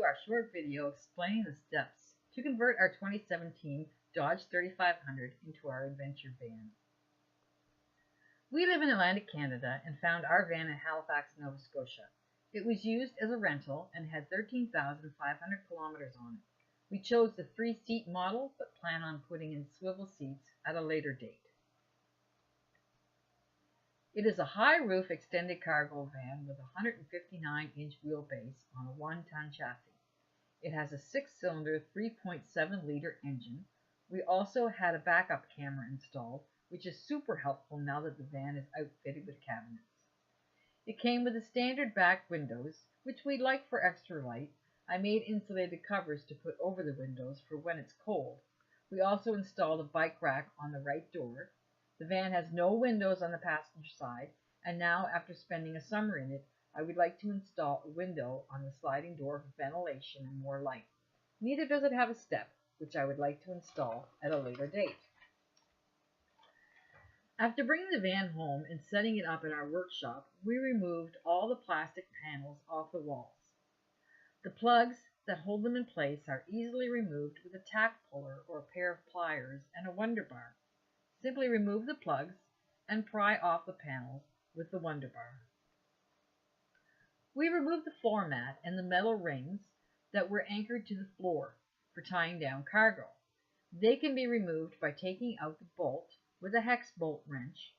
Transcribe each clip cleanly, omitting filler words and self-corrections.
our short video explaining the steps to convert our 2017 Dodge 3500 into our adventure van. We live in Atlantic Canada and found our van in Halifax, Nova Scotia. It was used as a rental and had 13,500 kilometers on it. We chose the 3-seat model but plan on putting in swivel seats at a later date. It is a high-roof extended cargo van with a 159-inch wheelbase on a 1-ton chassis. It has a 6-cylinder 3.7-liter engine. We also had a backup camera installed, which is super helpful now that the van is outfitted with cabinets. It came with the standard back windows, which we like for extra light. I made insulated covers to put over the windows for when it's cold. We also installed a bike rack on the right door. The van has no windows on the passenger side, and now after spending a summer in it, I would like to install a window on the sliding door for ventilation and more light. Neither does it have a step, which I would like to install at a later date. After bringing the van home and setting it up in our workshop, we removed all the plastic panels off the walls. The plugs that hold them in place are easily removed with a tack puller or a pair of pliers and a Wonder Bar. Simply remove the plugs and pry off the panels with the Wonder Bar. We removed the floor mat and the metal rings that were anchored to the floor for tying down cargo. They can be removed by taking out the bolt with a hex bolt wrench.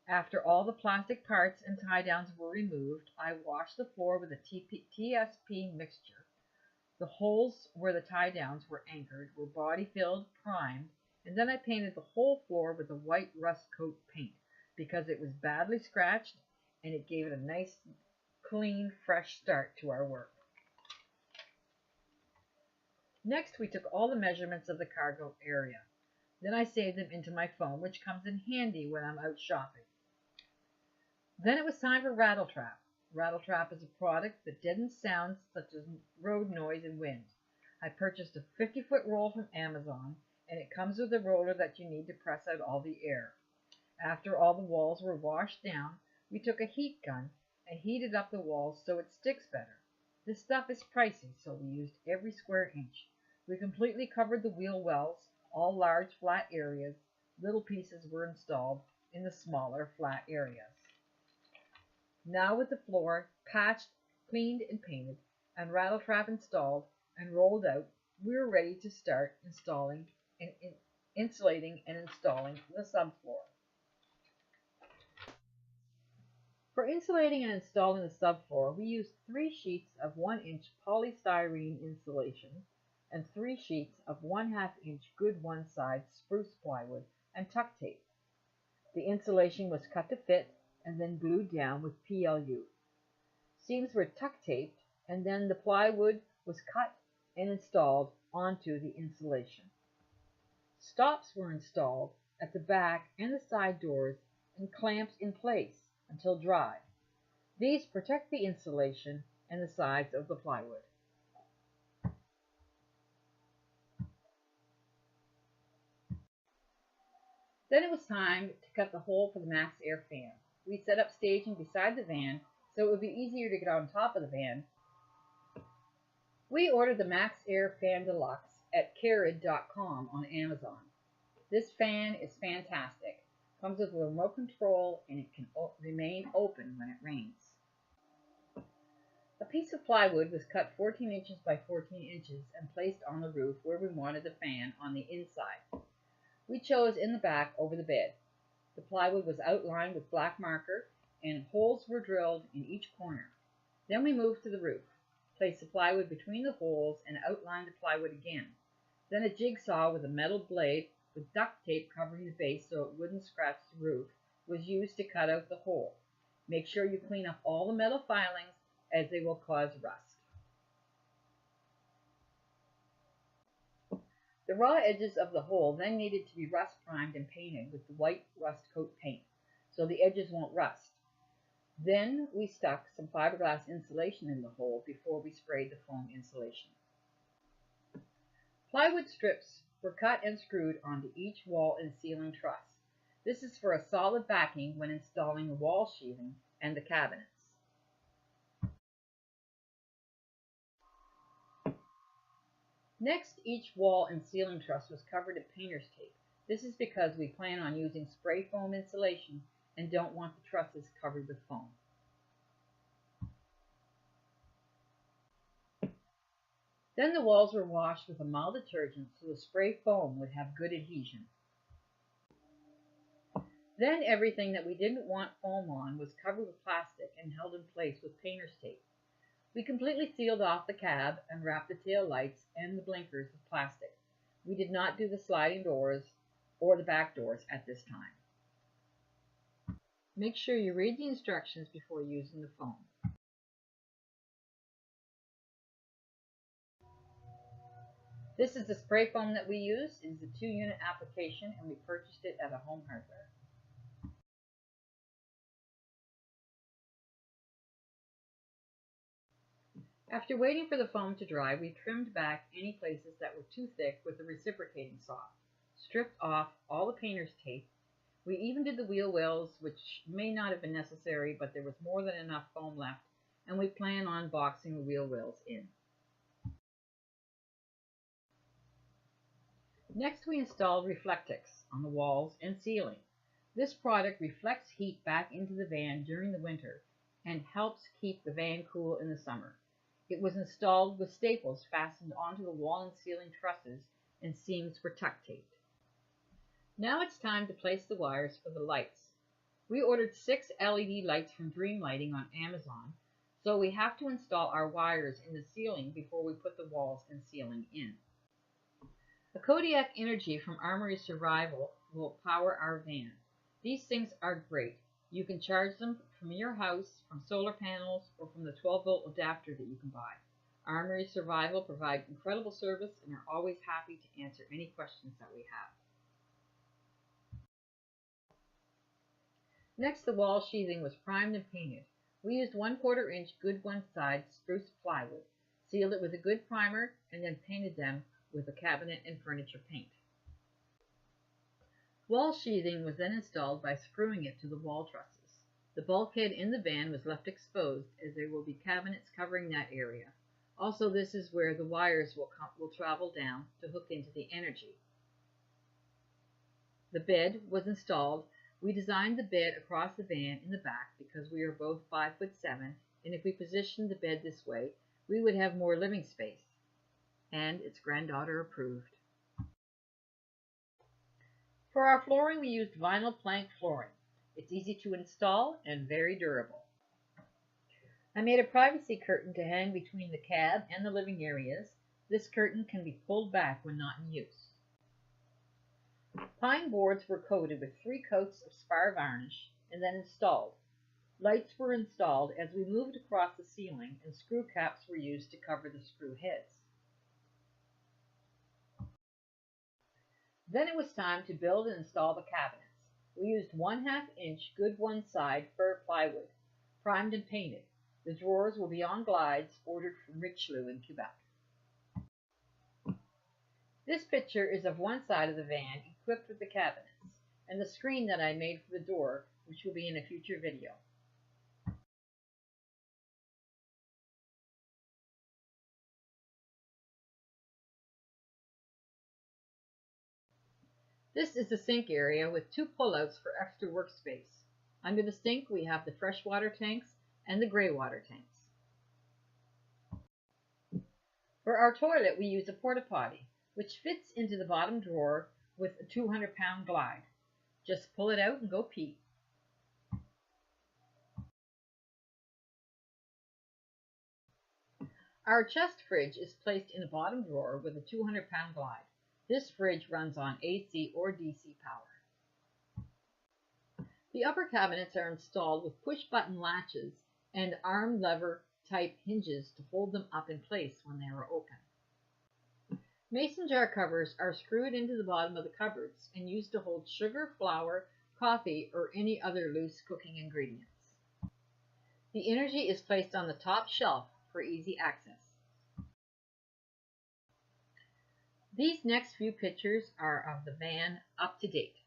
After all the plastic parts and tie downs were removed, I washed the floor with a TSP mixture. The holes where the tie downs were anchored were body filled, primed, and then I painted the whole floor with a white rust coat paint because it was badly scratched and it gave it a nice, clean, fresh start to our work. Next, we took all the measurements of the cargo area. Then I saved them into my phone, which comes in handy when I'm out shopping. Then it was time for Rattle Trap. Rattle Trap is a product that deadens sounds such as road noise and wind. I purchased a 50-foot roll from Amazon, and it comes with a roller that you need to press out all the air. After all the walls were washed down, we took a heat gun and heated up the walls so it sticks better. This stuff is pricey, so we used every square inch. We completely covered the wheel wells, all large flat areas. Little pieces were installed in the smaller flat areas. Now with the floor patched, cleaned and painted, and Rattle Trap installed and rolled out, we were ready to start installing and insulating and installing the subfloor. For insulating and installing the subfloor, we used 3 sheets of 1-inch polystyrene insulation and 3 sheets of 1/2-inch good one-side spruce plywood and tuck tape. The insulation was cut to fit and then glued down with PLU. Seams were tuck taped and then the plywood was cut and installed onto the insulation. Stops were installed at the back and the side doors and clamped in place until dry. These protect the insulation and the sides of the plywood. Then it was time to cut the hole for the Max Air fan. We set up staging beside the van so it would be easier to get on top of the van. We ordered the Max Air Fan Deluxe at Carid.com on Amazon. This fan is fantastic. Comes with a remote control and it can remain open when it rains. A piece of plywood was cut 14 inches by 14 inches and placed on the roof where we wanted the fan on the inside. We chose in the back over the bed. The plywood was outlined with black marker and holes were drilled in each corner. Then we moved to the roof, placed the plywood between the holes and outlined the plywood again. Then a jigsaw with a metal blade with duct tape covering the base so it wouldn't scratch the roof was used to cut out the hole. Make sure you clean up all the metal filings as they will cause rust. The raw edges of the hole then needed to be rust primed and painted with the white rust coat paint so the edges won't rust. Then we stuck some fiberglass insulation in the hole before we sprayed the foam insulation. Plywood strips were cut and screwed onto each wall and ceiling truss. This is for a solid backing when installing the wall sheathing and the cabinets. Next, each wall and ceiling truss was covered in painter's tape. This is because we plan on using spray foam insulation and don't want the trusses covered with foam. Then the walls were washed with a mild detergent so the spray foam would have good adhesion. Then everything that we didn't want foam on was covered with plastic and held in place with painter's tape. We completely sealed off the cab and wrapped the tail lights and the blinkers with plastic. We did not do the sliding doors or the back doors at this time. Make sure you read the instructions before using the foam. This is the spray foam that we use. It is a 2-unit application and we purchased it at a home hardware. After waiting for the foam to dry, we trimmed back any places that were too thick with a reciprocating saw, stripped off all the painter's tape. We even did the wheel wells, which may not have been necessary, but there was more than enough foam left, and we plan on boxing the wheel wells in. Next, we installed Reflectix on the walls and ceiling. This product reflects heat back into the van during the winter and helps keep the van cool in the summer. It was installed with staples fastened onto the wall and ceiling trusses, and seams were tuck taped. Now it's time to place the wires for the lights. We ordered 6 LED lights from Dream Lighting on Amazon, so we have to install our wires in the ceiling before we put the walls and ceiling in. The Kodiak Energy from Armory Survival will power our van. These things are great. You can charge them from your house, from solar panels, or from the 12-volt adapter that you can buy. Armory Survival provides incredible service and are always happy to answer any questions that we have. Next, the wall sheathing was primed and painted. We used 1/4 inch good one side spruce plywood, sealed it with a good primer, and then painted them with a cabinet and furniture paint. Wall sheathing was then installed by screwing it to the wall trusses. The bulkhead in the van was left exposed as there will be cabinets covering that area. Also, this is where the wires will travel down to hook into the energy. The bed was installed. We designed the bed across the van in the back because we are both 5'7", and if we positioned the bed this way, we would have more living space. And it's granddaughter approved. For our flooring, we used vinyl plank flooring. It's easy to install and very durable. I made a privacy curtain to hang between the cab and the living areas. This curtain can be pulled back when not in use. Pine boards were coated with 3 coats of spar varnish and then installed. Lights were installed as we moved across the ceiling, and screw caps were used to cover the screw heads. Then it was time to build and install the cabinets. We used 1/2 inch good one side fir plywood, primed and painted. The drawers will be on glides ordered from Richelieu in Quebec. This picture is of one side of the van equipped with the cabinets, and the screen that I made for the door, which will be in a future video. This is the sink area with 2 pullouts for extra workspace. Under the sink we have the freshwater tanks and the gray water tanks. For our toilet we use a porta potty, which fits into the bottom drawer with a 200-pound glide. Just pull it out and go pee. Our chest fridge is placed in the bottom drawer with a 200-pound glide. This fridge runs on AC or DC power. The upper cabinets are installed with push-button latches and arm lever type hinges to hold them up in place when they are open. Mason jar covers are screwed into the bottom of the cupboards and used to hold sugar, flour, coffee, or any other loose cooking ingredients. The energy is placed on the top shelf for easy access. These next few pictures are of the van up to date.